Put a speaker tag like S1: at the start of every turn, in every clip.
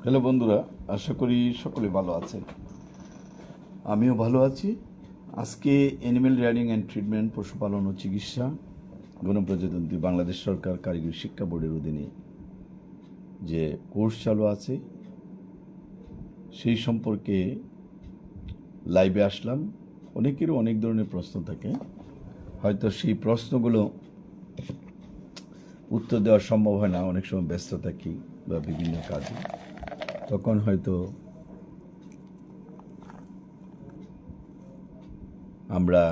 S1: Hello বন্ধুরা, আশা করি সকলে ভালো আছেন। আমিও ভালো আছি। আজকে অ্যানিম্যাল রিয়ারিং অ্যান্ড ট্রিটমেন্ট, পশুপালন ও চিকিৎসা, গণপ্রজাতন্ত্রী বাংলাদেশ সরকার কারিগরি শিক্ষা বোর্ডের অধীনে যে কোর্স চালু আছে সেই সম্পর্কে লাইভে আসলাম। অনেকেরও অনেক ধরনের প্রশ্ন থাকে, হয়তো সেই প্রশ্নগুলো উত্তর দেওয়া সম্ভব হয় না, অনেক সময় ব্যস্ত থাকি বা বিভিন্ন কাজে, তখন হয়তো আমরা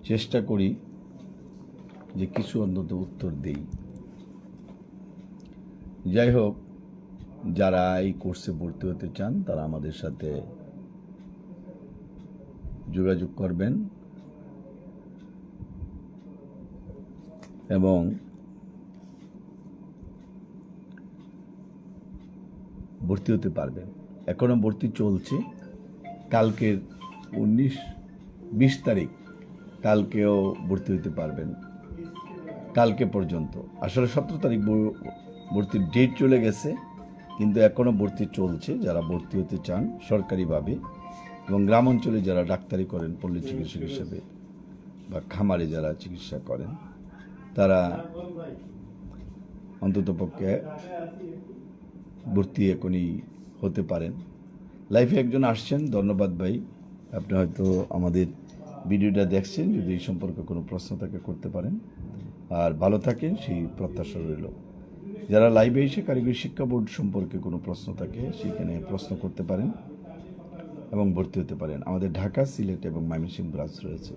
S1: চেষ্টা করি যে কিছু অন্তত উত্তর দেই। যাই হোক, যারা এই কোর্সে ভর্তি হতে চান তারা আমাদের সাথে যোগাযোগ করবেন এবং ভর্তি হতে পারবেন। এখনও ভর্তি চলছে। কালকের 19-20 তারিখ, কালকেও ভর্তি হতে পারবেন। কালকে পর্যন্ত, আসলে 17 তারিখ ভর্তির ডেট চলে গেছে, কিন্তু এখনও ভর্তি চলছে। যারা ভর্তি হতে চান সরকারিভাবে এবং গ্রাম অঞ্চলে যারা ডাক্তারি করেন পল্লী চিকিৎসক হিসেবে বা খামারে যারা চিকিৎসা করেন, তারা অন্ততপক্ষে ভর্তি এখনই হতে পারেন। লাইফে একজন আসছেন, ধন্যবাদ ভাই। আপনি হয়তো আমাদের ভিডিওটা দেখছেন, যদি এই সম্পর্কে কোনো প্রশ্ন থাকে করতে পারেন। আর ভালো থাকেন সেই প্রত্যাশা রইল। যারা লাইভে এসে কারিগরি শিক্ষা বোর্ড সম্পর্কে কোনো প্রশ্ন থাকে সেখানে প্রশ্ন করতে পারেন এবং ভর্তি হতে পারেন। আমাদের ঢাকা, সিলেট এবং ময়মনসিংহ ব্রাঞ্চ রয়েছে।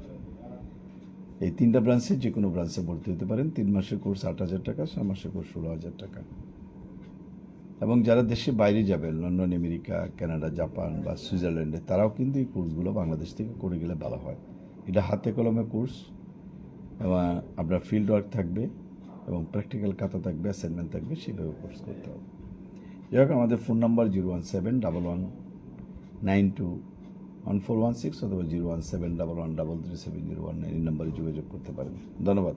S1: এই 3টা ব্রাঞ্চে যে কোনো ব্রাঞ্চে ভর্তি হতে পারেন। 3 মাসের কোর্স 8,000 টাকা, 6 মাসের কোর্স 16,000 টাকা। এবং যারা দেশে বাইরে যাবেন, লন্ডন, আমেরিকা, কানাডা, জাপান বা সুইজারল্যান্ডে, তারাও কিন্তু এই কোর্সগুলো বাংলাদেশ থেকে করে গেলে ভালো হয়। এটা হাতে কলমে কোর্স এবং আপনার ফিল্ড ওয়ার্ক থাকবে এবং প্র্যাকটিক্যাল খাতা থাকবে, অ্যাসাইনমেন্ট থাকবে, সেভাবে কোর্স করতে হবে। যাই হোক, আমাদের ফোন নাম্বার 01711921416 অথবা 01711337019 এই নাম্বারে যোগাযোগ করতে পারেন। ধন্যবাদ।